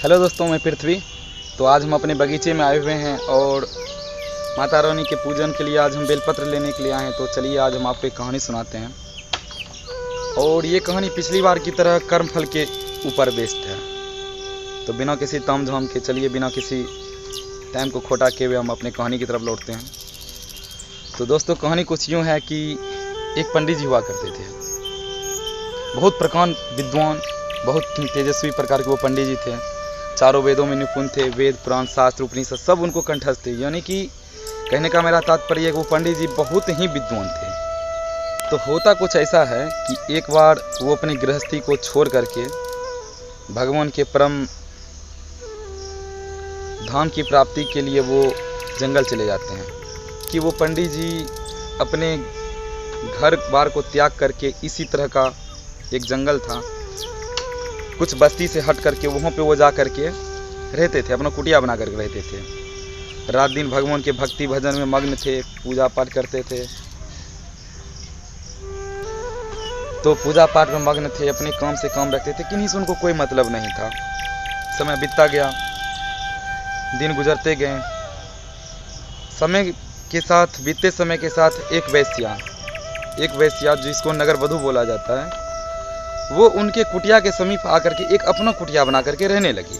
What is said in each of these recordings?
Hello दोस्तों, मैं पृथ्वी। तो आज हम अपने बगीचे में आए हुए हैं और माता रानी के पूजन के लिए आज हम बेलपत्र लेने के लिए आए हैं। तो चलिए आज हम आपको एक कहानी सुनाते हैं और ये कहानी पिछली बार की तरह कर्मफल के ऊपर बेस्ड है। तो बिना किसी तामझाम के चलिए, बिना किसी टाइम को खोटा किए हुए हम अपने कहानी की तरफ लौटते हैं। तो दोस्तों, कहानी कुछ यूँ है कि एक पंडित जी हुआ करते थे, बहुत प्रकांड विद्वान, बहुत तेजस्वी प्रकार के वो पंडित जी थे। चारों वेदों में निपुण थे, वेद पुराण शास्त्र उपनिषद सब उनको कंठस्थ थे। यानी कि कहने का मेरा तात्पर्य है कि वो पंडित जी बहुत ही विद्वान थे। तो होता कुछ ऐसा है कि एक बार वो अपनी गृहस्थी को छोड़ करके भगवान के परम धाम की प्राप्ति के लिए वो जंगल चले जाते हैं। कि वो पंडित जी अपने घर बार को त्याग करके इसी तरह का एक जंगल था, कुछ बस्ती से हट करके वहाँ पे वो जा करके रहते थे, अपना कुटिया बना करके रहते थे। रात दिन भगवान के भक्ति भजन में मग्न थे, पूजा पाठ करते थे। तो पूजा पाठ में मग्न थे, अपने काम से काम रखते थे, किन्हीं से उनको कोई मतलब नहीं था। समय बीतता गया, दिन गुजरते गए। समय के साथ, बीतते समय के साथ एक वैश्या जिसको नगर वधू बोला जाता है, वो उनके कुटिया के समीप आकर के एक अपना कुटिया बना करके रहने लगी।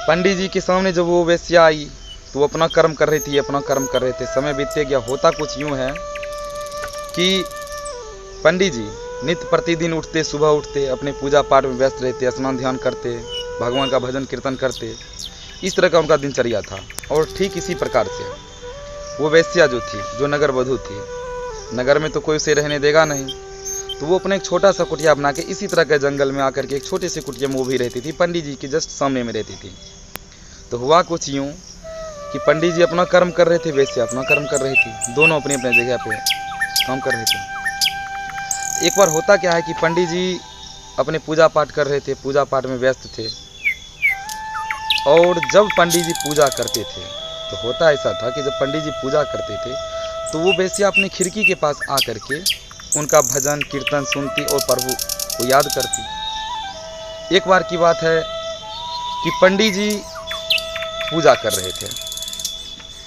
पंडित जी के सामने जब वो वैश्या आई तो वो अपना कर्म कर रही थी, अपना कर्म कर रहे थे। समय बीतते गया। होता कुछ यूं है कि पंडित जी नित्य प्रतिदिन उठते, सुबह उठते, अपने पूजा पाठ में व्यस्त रहते, स्नान ध्यान करते, भगवान का भजन कीर्तन करते। इस तरह का उनका दिनचर्या था। और ठीक इसी प्रकार से वो वैश्या जो थी, जो नगर वधू थी, नगर में तो कोई उसे रहने देगा नहीं, तो वो अपने एक छोटा सा कुटिया बना के इसी तरह के जंगल में आकर के एक छोटे से कुटिया में वो भी रहती थी, पंडित जी के जस्ट सामने में रहती थी। तो हुआ कुछ यूँ कि पंडित जी अपना कर्म कर रहे थे, वैसे अपना कर्म कर रही थी, दोनों अपनी अपनी जगह पे काम कर रहे थे। एक बार होता क्या है कि पंडित जी अपने पूजा पाठ कर रहे थे, पूजा पाठ में व्यस्त थे। और जब पंडित जी पूजा करते थे तो होता ऐसा था कि जब पंडित जी पूजा करते थे तो वो वैश्या अपनी खिड़की के पास आकर के उनका भजन कीर्तन सुनती और प्रभु को याद करती। एक बार की बात है कि पंडित जी पूजा कर रहे थे,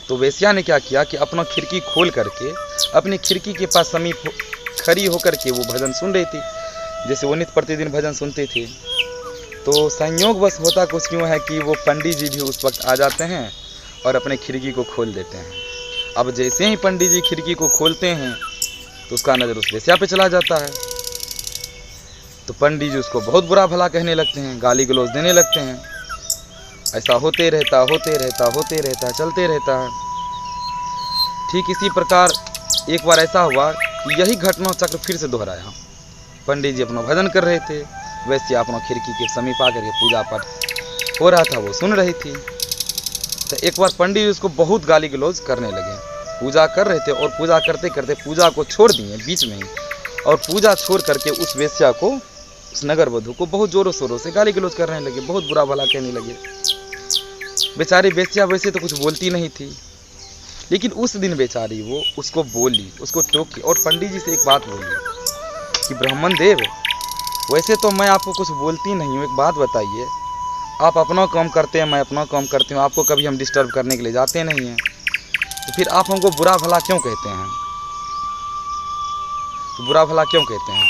तो वैश्या ने क्या किया कि अपना खिड़की खोल करके अपनी खिड़की के पास समीप खड़ी होकर के वो भजन सुन रही थी, जैसे वो नित्य प्रतिदिन भजन सुनते थे। तो संयोगवश होता कुछ यूँ है कि वो पंडित जी भी उस वक्त आ जाते हैं और अपने खिड़की को खोल देते हैं। अब जैसे ही पंडित जी खिड़की को खोलते हैं तो उसका नज़र उस वैश्या पे चला जाता है। तो पंडित जी उसको बहुत बुरा भला कहने लगते हैं, गाली गलौज देने लगते हैं। ऐसा होते रहता, चलते रहता है। ठीक इसी प्रकार एक बार ऐसा हुआ कि यही घटना चक्र फिर से दोहराया। पंडित जी अपना भजन कर रहे थे, वैश्या अपना खिड़की के समीप आकर के पूजा पाठ हो रहा था, वो सुन रही थी। तो एक बार पंडित जी उसको बहुत गाली गलौज करने लगे। पूजा कर रहे थे और पूजा करते करते पूजा को छोड़ दिए बीच में ही, और पूजा छोड़ करके उस वैश्या को, उस नगर वधू को बहुत जोरों शोरों से गाली गलौज करने लगे, बहुत बुरा भला कहने लगे। बेचारी वैश्या वैसे तो कुछ बोलती नहीं थी, लेकिन उस दिन बेचारी वो उसको बोली, उसको टोकी और पंडित जी से एक बात बोली कि ब्राह्मण देव, वैसे तो मैं आपको कुछ बोलती नहीं हूँ, एक बात बताइए, आप अपना काम करते हैं, मैं अपना काम करती हूँ, आपको कभी हम डिस्टर्ब करने के लिए जाते नहीं हैं, तो फिर आप हमको बुरा भला क्यों कहते हैं? तो बुरा भला क्यों कहते हैं?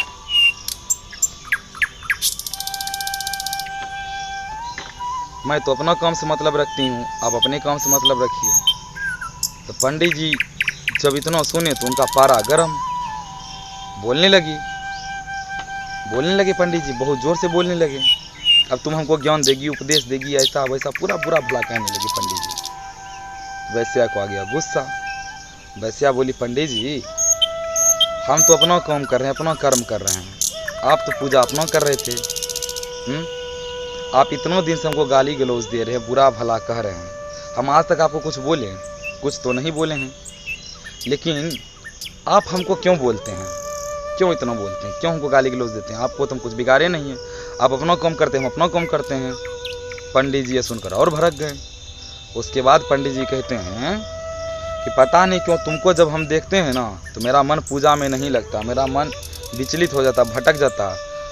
मैं तो अपना काम से मतलब रखती हूँ, आप अपने काम से मतलब रखिए। तो पंडित जी जब इतना सुने तो उनका पारा गरम, बोलने लगे पंडित जी, बहुत जोर से बोलने लगे। अब तुम हमको ज्ञान देगी, उपदेश देगी, ऐसा वैसा पूरा बुरा भला कहने लगी पंडित जी। वैश्या को आ गया गुस्सा। वैश्या बोली, पंडित जी हम तो अपना काम कर रहे हैं, अपना कर्म कर रहे हैं, आप तो पूजा अपना कर रहे थे। आप इतनों दिन से हमको गाली गलौज दे रहे हैं, बुरा भला कह रहे हैं, हम आज तक आपको कुछ बोले? कुछ तो नहीं बोले हैं, लेकिन आप हमको क्यों बोलते हैं? क्यों इतना बोलते हैं? क्यों हमको गाली गलौज देते हैं? आपको तो हम कुछ बिगाड़े नहीं हैं, आप अपना काम करते हैं, हम अपना काम करते हैं। पंडित जी ये सुनकर और भड़क गए। उसके बाद पंडित जी कहते हैं कि पता नहीं क्यों तुमको जब हम देखते हैं ना तो मेरा मन पूजा में नहीं लगता, मेरा मन विचलित हो जाता, भटक जाता।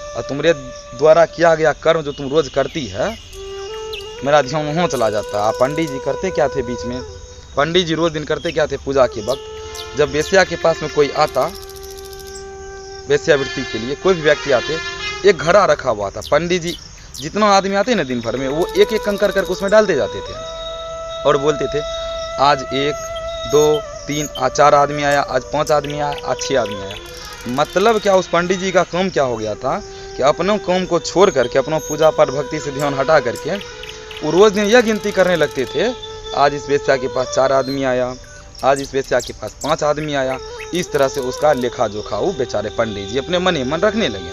और तुम्हारे द्वारा किया गया कर्म जो तुम रोज करती है, मेरा ध्यान वहाँ चला जाता है। पंडित जी करते क्या थे बीच में, पंडित जी रोज दिन करते क्या थे पूजा के वक्त, जब वेश्या के पास में कोई आता वेश्यावृत्ति के लिए, कोई भी व्यक्ति आते, एक घड़ा रखा हुआ था। पंडित जी जितना आदमी आते ना दिन भर में, वो एक एक कंकर करके उसमें डालते जाते थे और बोलते थे आज 1 2 3 आज 4 आदमी आया, आज 5 आदमी आया, आज 6 आदमी आया। मतलब क्या, उस पंडित जी का काम क्या हो गया था कि अपनों काम को छोड़ करके, अपनों पूजा पाठ भक्ति से ध्यान हटा करके वो रोज दिन यह गिनती करने लगते थे, आज इस वेश्या के पास 4 आदमी आया, आज इस वेश्या के पास 5 आदमी आया। इस तरह से उसका लेखा जोखा वो बेचारे पंडित जी अपने मन ही मन रखने लगे।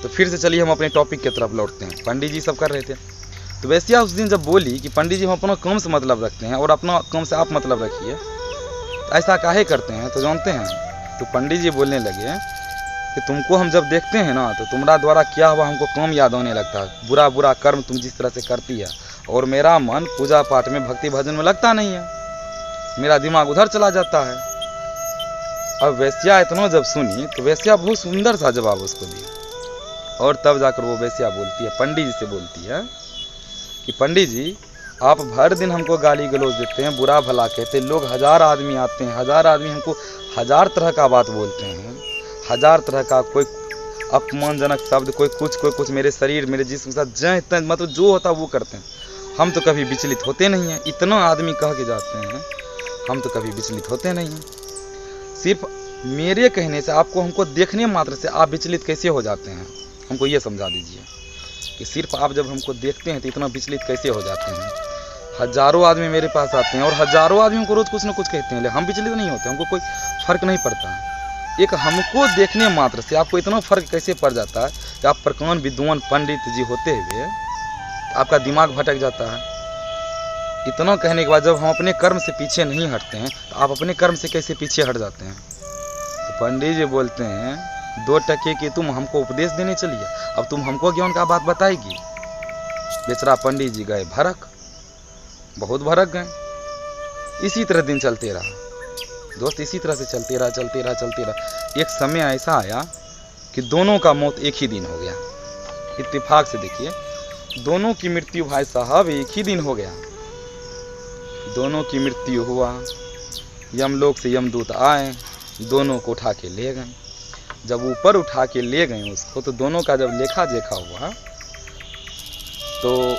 तो फिर से चलिए हम अपने टॉपिक की तरफ लौटते हैं। पंडित जी सब कर रहे थे, तो वेश्या उस दिन जब बोली कि पंडित जी हम अपना काम से मतलब रखते हैं और अपना काम से आप मतलब रखिए, तो ऐसा काहे करते हैं तो जानते हैं। तो पंडित जी बोलने लगे कि तुमको हम जब देखते हैं ना, तो तुम्हारा द्वारा किया हुआ हमको काम याद होने लगता है, बुरा बुरा कर्म तुम जिस तरह से करती है, और मेरा मन पूजा पाठ में भक्ति भजन में लगता नहीं है, मेरा दिमाग उधर चला जाता है। अब वेश्या इतना जब सुनी तो वेश्या बहुत सुंदर सा जवाब उसको दिया, और तब जाकर वो वेश्या बोलती है, पंडित जी से बोलती है कि पंडित जी आप भर दिन हमको गाली गलौज देते हैं, बुरा भला कहते हैं, लोग 1000 आदमी आते हैं, 1000 आदमी हमको 1000 तरह का बात बोलते हैं, 1000 तरह का कोई अपमानजनक शब्द, कोई कुछ मेरे शरीर मेरे जिस्म के साथ जय मतलब जो होता वो करते हैं, हम तो कभी विचलित होते नहीं हैं। इतना आदमी कह के जाते हैं, हम तो कभी विचलित होते नहीं हैं। सिर्फ मेरे कहने से, आपको हमको देखने मात्र से आप विचलित कैसे हो जाते हैं, हमको ये समझा दीजिए कि सिर्फ आप जब हमको देखते हैं तो इतना विचलित कैसे हो जाते हैं। हजारों आदमी मेरे पास आते हैं और हजारों आदमी हमको रोज कुछ ना कुछ कहते हैं, लेकिन हम विचलित नहीं होते, हमको कोई फर्क नहीं पड़ता है। एक हमको देखने मात्र से आपको इतना फर्क कैसे पड़ जाता है कि आप प्रकांड विद्वान पंडित जी होते हुए आपका दिमाग भटक जाता है। इतना कहने के बाद जब हम अपने कर्म से पीछे नहीं हटते हैं, तो आप अपने कर्म से कैसे पीछे हट जाते हैं। तो पंडित जी बोलते हैं 2 टके की तुम हमको उपदेश देने चलिए, अब तुम हमको ज्ञान का बात बताएगी। बेचारा पंडित जी गए भड़क, बहुत भड़क गए। इसी तरह दिन चलते रहा दोस्त, इसी तरह से चलते रहा। एक समय ऐसा आया कि दोनों का मौत एक ही दिन हो गया। इत्तेफाक से देखिए, दोनों की मृत्यु भाई साहब एक ही दिन हो गया। दोनों की मृत्यु हुआ, यमलोक से यमदूत आए, दोनों को उठा के ले गए। जब ऊपर उठा के ले गए उसको, तो दोनों का जब लेखा जोखा हुआ, तो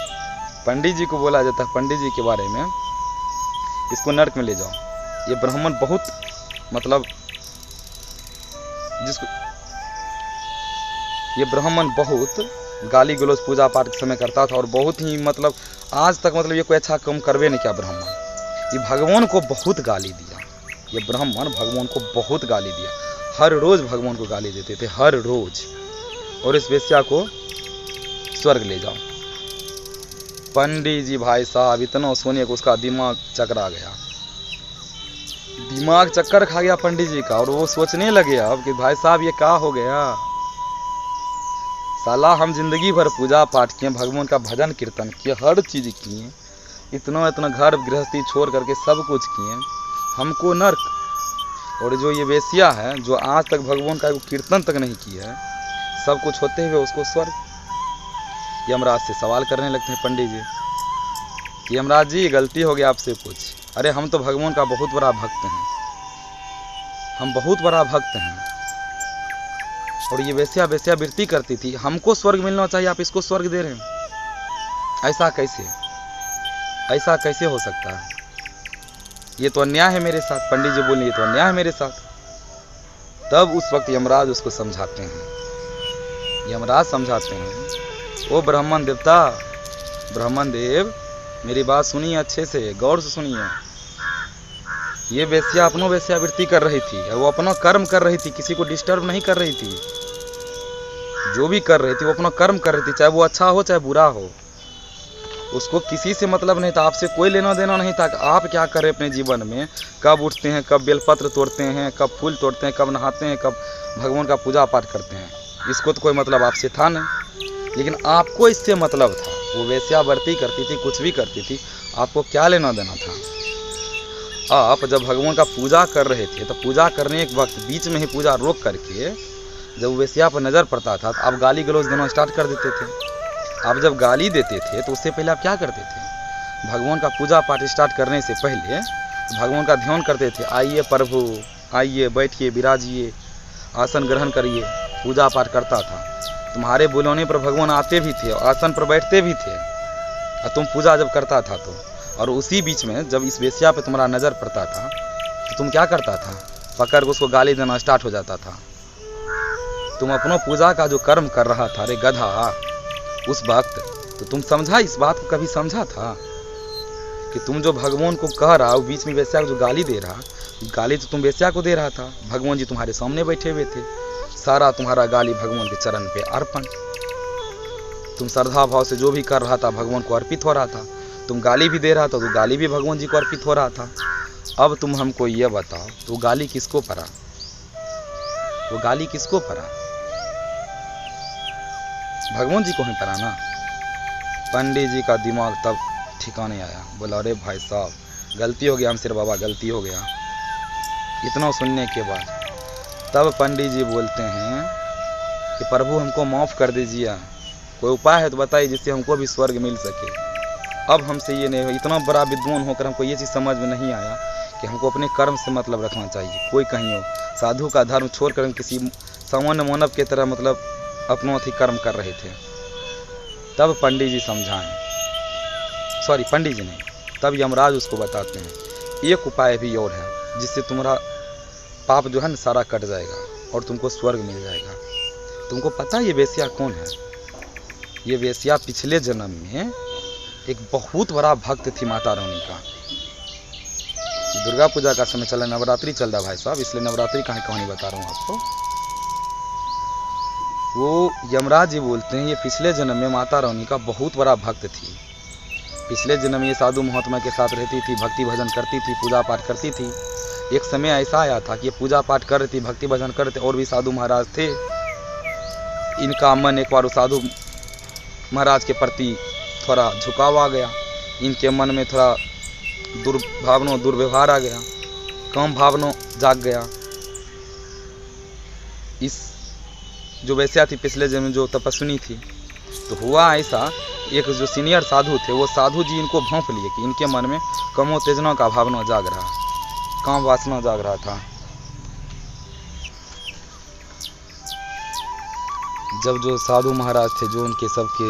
पंडित जी को बोला जाता है, पंडित जी के बारे में, इसको नरक में ले जाओ। ये ब्राह्मण बहुत मतलब जिसको ये ब्राह्मण बहुत गाली गलौज पूजा पाठ के समय करता था, और बहुत ही मतलब आज तक मतलब ये कोई अच्छा काम करवे नहीं किया। ब्राह्मण ये भगवान को बहुत गाली दिया, ये ब्राह्मण भगवान को बहुत गाली दिया, हर रोज भगवान को गाली देते थे, हर रोज। और इस वेश्या को स्वर्ग ले जाओ। पंडित जी भाई साहब इतना सोने को उसका दिमाग चकरा गया, दिमाग चक्कर खा गया पंडित जी का, और वो सोचने लगे अब कि भाई साहब ये क्या हो गया। साला हम जिंदगी भर पूजा पाठ किए, भगवान का भजन कीर्तन किए, हर चीज किए, इतना घर गृहस्थी छोड़ करके सब कुछ किए, हमको नर्क। और जो ये वेश्या है जो आज तक भगवान का कीर्तन तक नहीं किया है, सब कुछ होते हुए उसको स्वर्ग। यमराज से सवाल करने लगते हैं पंडित जी कि यमराज जी गलती हो गया आपसे कुछ। अरे हम तो भगवान का बहुत बड़ा भक्त हैं, हम बहुत बड़ा भक्त हैं, और ये वेश्या वृत्ति करती थी, हमको स्वर्ग मिलना चाहिए, आप इसको स्वर्ग दे रहे हैं, ऐसा कैसे हो सकता है, ये तो अन्याय है मेरे साथ। पंडित जी बोले ये तो अन्याय है मेरे साथ। तब उस वक्त यमराज उसको समझाते हैं, यमराज समझाते हैं, ओ ब्राह्मण देवता, ब्राह्मण देव मेरी बात सुनिए अच्छे से, गौर से सुनिए। ये वेश्या अपनो वेश्यावृत्ति कर रही थी, वो अपना कर्म कर रही थी, किसी को डिस्टर्ब नहीं कर रही थी। जो भी कर रही थी वो अपना कर्म कर रही थी, चाहे वो अच्छा हो चाहे बुरा हो, उसको किसी से मतलब नहीं था, आपसे कोई लेना देना नहीं था कि आप क्या करें अपने जीवन में, कब उठते हैं, कब बेलपत्र तोड़ते हैं, कब फूल तोड़ते हैं, कब नहाते हैं, कब भगवान का पूजा पाठ करते हैं, इसको तो कोई मतलब आपसे था नहीं। लेकिन आपको इससे मतलब था, वो वेश्यावृत्ति करती थी, कुछ भी करती थी, आपको क्या लेना देना था। आप जब भगवान का पूजा कर रहे थे तो पूजा करने के वक्त बीच में ही पूजा रोक करके जब वो वेश्या पर नज़र पड़ता था तो आप गाली गलौज देना स्टार्ट कर देते थे। आप जब गाली देते थे तो उससे पहले आप क्या करते थे? भगवान का पूजा पाठ स्टार्ट करने से पहले भगवान का ध्यान करते थे। आइए प्रभु, आइए, बैठिए, विराजिए, आसन ग्रहण करिए। पूजा पाठ करता था। तुम्हारे बुलाने पर भगवान आते भी थे, आसन पर बैठते भी थे, और तुम पूजा जब करता था तो। और उसी बीच में जब इस वेश्या पे तुम्हारा नज़र पड़ता था तो तुम क्या करता था? पकड़ के उसको गाली देना स्टार्ट हो जाता था। तुम अपनों पूजा का जो कर्म कर रहा था, रे गधा, उस वक्त तो तुम समझा, इस बात को कभी समझा था कि तुम जो भगवान को कह रहा हो, बीच में वेश्या को जो गाली दे रहा, गाली तो तुम वेश्या को दे रहा था। भगवान जी तुम्हारे सामने बैठे हुए थे, सारा तुम्हारा गाली भगवान के चरण पे अर्पण। तुम श्रद्धा भाव से जो भी कर रहा था भगवान को अर्पित हो रहा था। तुम गाली भी दे रहा था तो गाली भी भगवान जी को अर्पित हो रहा था। अब तुम हमको ये बताओ, तो गाली किसको पड़ा? वो गाली किसको पड़ा? भगवान जी को ही पड़ा ना। पंडित जी का दिमाग तब ठिकाने आया। बोला, अरे भाई साहब, गलती हो गया हमसे बाबा, गलती हो गया। इतना सुनने के बाद तब पंडित जी बोलते हैं कि प्रभु हमको माफ़ कर दीजिए, कोई उपाय है तो बताइए जिससे हमको भी स्वर्ग मिल सके। अब हमसे ये नहीं हो, इतना बड़ा विद्वान होकर हमको ये चीज़ समझ में नहीं आया कि हमको अपने कर्म से मतलब रखना चाहिए। कोई कहीं हो, साधु का धर्म छोड़कर हम किसी सामान्य मानव की तरह मतलब अपनों अथी कर्म कर रहे थे। तब पंडित जी समझाएं, सॉरी पंडित जी नहीं, तब यमराज उसको बताते हैं एक उपाय भी और है जिससे तुम्हारा पाप जो है ना सारा कट जाएगा और तुमको स्वर्ग मिल जाएगा। तुमको पता है ये वेश्या कौन है? ये वेश्या पिछले जन्म में एक बहुत बड़ा भक्त थी माता रानी का। दुर्गा पूजा का समय चला, नवरात्रि चल रहा भाई साहब, इसलिए नवरात्रि का कहानी बता रहा हूँ आपको। वो यमराज जी बोलते हैं ये पिछले जन्म में माता रानी का बहुत बड़ा भक्त थी। पिछले जन्म में ये साधु महात्मा के साथ रहती थी, भक्ति भजन करती थी, पूजा पाठ करती थी। एक समय ऐसा आया था कि ये पूजा पाठ कर रही थी, भक्ति भजन कर रहे थे, और भी साधु महाराज थे। इनका मन एक बार उस साधु महाराज के प्रति थोड़ा झुकाव आ गया। इनके मन में थोड़ा दुर्भावना, दुर्व्यवहार आ गया, काम भावना जाग गया। इस जो वेश्या थी पिछले जन्म में जो तपस्विनी थी, तो हुआ ऐसा, एक जो सीनियर साधु थे वो साधु जी इनको भांप लिए कि इनके मन में कामोत्तेजना का भावना जाग रहा, काम वासना जाग रहा था। जब जो साधु महाराज थे, जो उनके सबके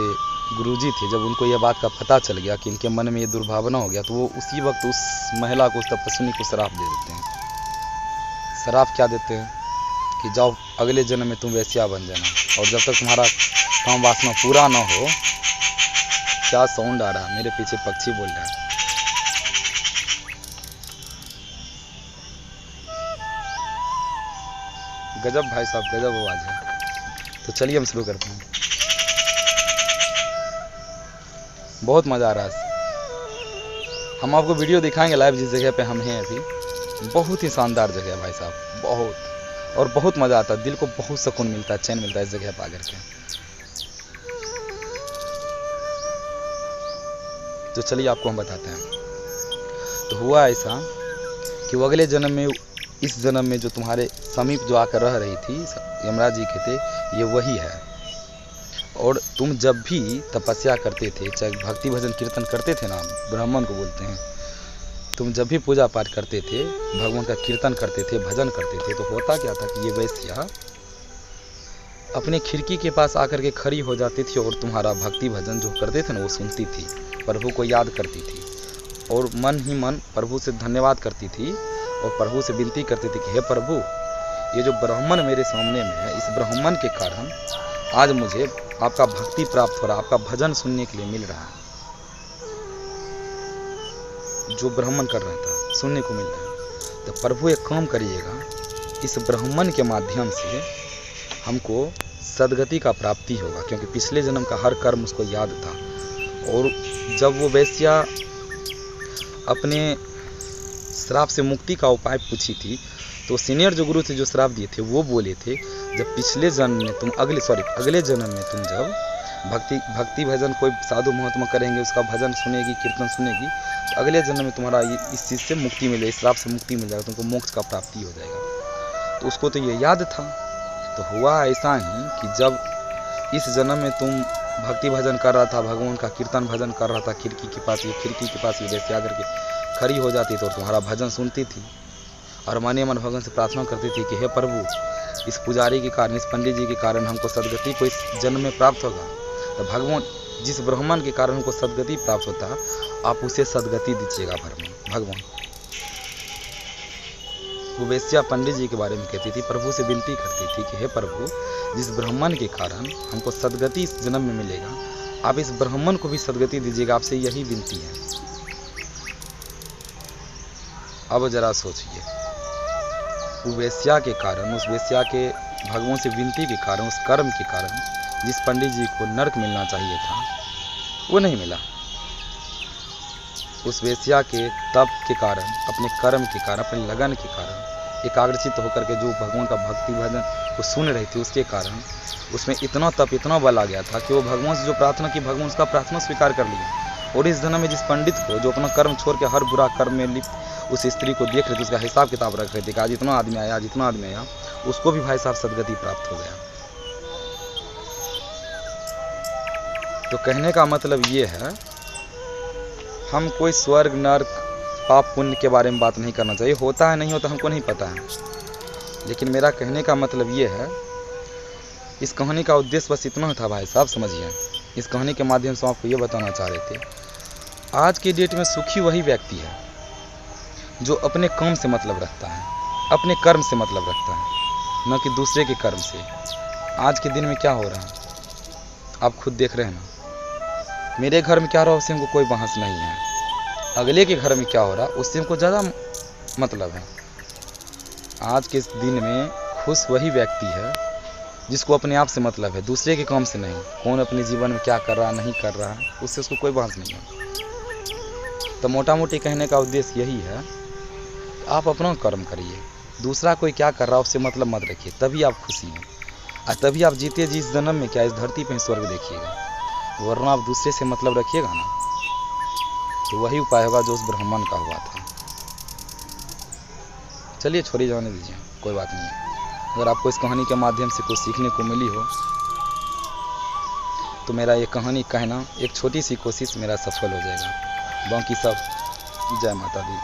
गुरुजी थे, जब उनको यह बात का पता चल गया कि इनके मन में ये दुर्भावना हो गया, तो वो उसी वक्त उस महिला को, उस तपस्विनी को श्राप दे देते हैं। श्राप क्या देते हैं कि जाओ अगले जन्म में तुम वैश्या बन जाना, और जब तक तुम्हारा काम वासना पूरा ना हो। क्या साउंड आ रहा है? मेरे पीछे पक्षी बोल रहा है। गजब भाई साहब, गजब आवाज है। तो चलिए हम शुरू करते हैं। बहुत मज़ा आ रहा है। हम आपको वीडियो दिखाएंगे लाइव जिस जगह पे हम हैं अभी। बहुत ही शानदार जगह है भाई साहब, बहुत, और बहुत मज़ा आता है, दिल को बहुत सुकून मिलता है, चैन मिलता है इस जगह पर आकर के। तो चलिए आपको हम बताते हैं। तो हुआ ऐसा कि वो अगले जन्म में, इस जन्म में जो तुम्हारे समीप जो आकर रह रही थी, यमराज जी के थे, ये वही है। और तुम जब भी तपस्या करते थे, चाहे भक्ति भजन कीर्तन करते थे ना, ब्राह्मण को बोलते हैं, तुम जब भी पूजा पाठ करते थे, भगवान का कीर्तन करते थे, भजन करते थे, तो होता क्या था कि ये वैश्या अपने खिड़की के पास आकर के खड़ी हो जाती थी और तुम्हारा भक्ति भजन जो करते थे ना वो सुनती थी, प्रभु को याद करती थी, और मन ही मन प्रभु से धन्यवाद करती थी और प्रभु से विनती करती थी कि हे प्रभु, ये जो ब्राह्मण मेरे सामने में है, इस ब्राह्मण के कारण आज मुझे आपका भक्ति प्राप्त हो रहा, आपका भजन सुनने के लिए मिल रहा है। जो ब्राह्मण कर रहा था सुनने को मिल रहा है। तो प्रभु एक काम करिएगा, इस ब्राह्मण के माध्यम से हमको सदगति का प्राप्ति होगा, क्योंकि पिछले जन्म का हर कर्म उसको याद था। और जब वो वैश्या अपने श्राप से मुक्ति का उपाय पूछी थी, तो सीनियर जो गुरु थे जो श्राप दिए थे, वो बोले थे जब पिछले जन्म में तुम अगले जन्म में तुम जब भक्ति भजन कोई साधु महात्मा करेंगे, उसका भजन सुनेगी, कीर्तन सुनेगी, तो अगले जन्म में तुम्हारा इस चीज़ से मुक्ति मिलेगी, श्राप से मुक्ति मिल जाएगा, तुमको मोक्ष का प्राप्ति हो जाएगा। तो उसको तो ये याद था तो हुआ ऐसा ही कि जब इस जन्म में तुम भक्ति भजन कर रहा था, भगवान का कीर्तन भजन कर रहा था, खिड़की के पास ये वैसे आकर के खड़ी हो जाती तो तुम्हारा भजन सुनती थी और मन मन भगवान से प्रार्थना करती थी कि हे प्रभु, इस पुजारी के कारण, इस पंडित जी के कारण हमको सदगति को इस जन्म में प्राप्त होगा। तो भगवान जिस ब्राह्मण के कारण हमको सदगति प्राप्त होता, आप उसे सदगति दीजिएगा भगवान। वो वेश्या पंडित जी के बारे में कहती थी, प्रभु से विनती करती थी कि हे प्रभु, जिस ब्राह्मण के कारण हमको सदगति इस जन्म में मिलेगा, आप इस ब्राह्मण को भी सदगति दीजिएगा, आपसे यही विनती है। अब जरा सोचिए, वो वेश्या के कारण, उस वेश्या के भगवान से विनती के कारण, उस कर्म के कारण जिस पंडित जी को नरक मिलना चाहिए था वो नहीं मिला। उस वेश्या के तप के कारण, अपने कर्म के कारण, अपनी लगन के कारण, एकाग्रचित होकर के जो भगवान का भक्ति भजन को सुन रही थी, उसके कारण उसमें इतना तप, इतना बल आ गया था कि वो भगवान से जो प्रार्थना की, भगवान उसका प्रार्थना स्वीकार कर लिया। और इस जन्म में जिस पंडित को, जो अपना कर्म छोड़ के हर बुरा कर्म में लिप्त उस स्त्री को देख रहे थे, उसका हिसाब किताब रख रहे थे कि आज इतना आदमी आया, आज इतना आदमी आया, उसको भी भाई साहब सदगति प्राप्त हो गया। तो कहने का मतलब ये है, हम कोई स्वर्ग नरक पाप पुण्य के बारे में बात नहीं करना चाहिए, होता है नहीं होता हमको नहीं पता है। लेकिन मेरा कहने का मतलब ये है, इस कहानी का उद्देश्य बस इतना था भाई साहब, समझिए। इस कहानी के माध्यम से आपको ये बताना चाह रहे थे, आज की डेट में सुखी वही व्यक्ति है जो अपने काम से मतलब रखता है, अपने कर्म से मतलब रखता है, न कि दूसरे के कर्म से। आज के दिन में क्या हो रहा है आप खुद देख रहे हैं ना। मेरे घर में क्या हो रहा है उससे हमको कोई बहस नहीं है, अगले के घर में क्या हो रहा है उससे हमको ज़्यादा मतलब है। आज के दिन में खुश वही व्यक्ति है जिसको अपने आप से मतलब है, दूसरे के काम से नहीं। कौन अपने जीवन में क्या कर रहा नहीं कर रहा है उससे उसको कोई बहस नहीं है। तो मोटा मोटी कहने का उद्देश्य यही है, आप अपना कर्म करिए, दूसरा कोई क्या कर रहा है उससे मतलब मत रखिए, तभी आप खुशी हैं और तभी आप जीते जी इस जन्म में क्या इस धरती पे स्वर्ग देखिएगा। वरना आप दूसरे से मतलब रखिएगा ना, तो वही उपाय होगा जो उस ब्राह्मण का हुआ था। चलिए छोड़िए, जाने दीजिए, कोई बात नहीं है। अगर आपको इस कहानी के माध्यम से कुछ सीखने को मिली हो तो मेरा ये कहानी कहना एक छोटी सी कोशिश मेरा सफल हो जाएगा। बाकी सब जय माता दी।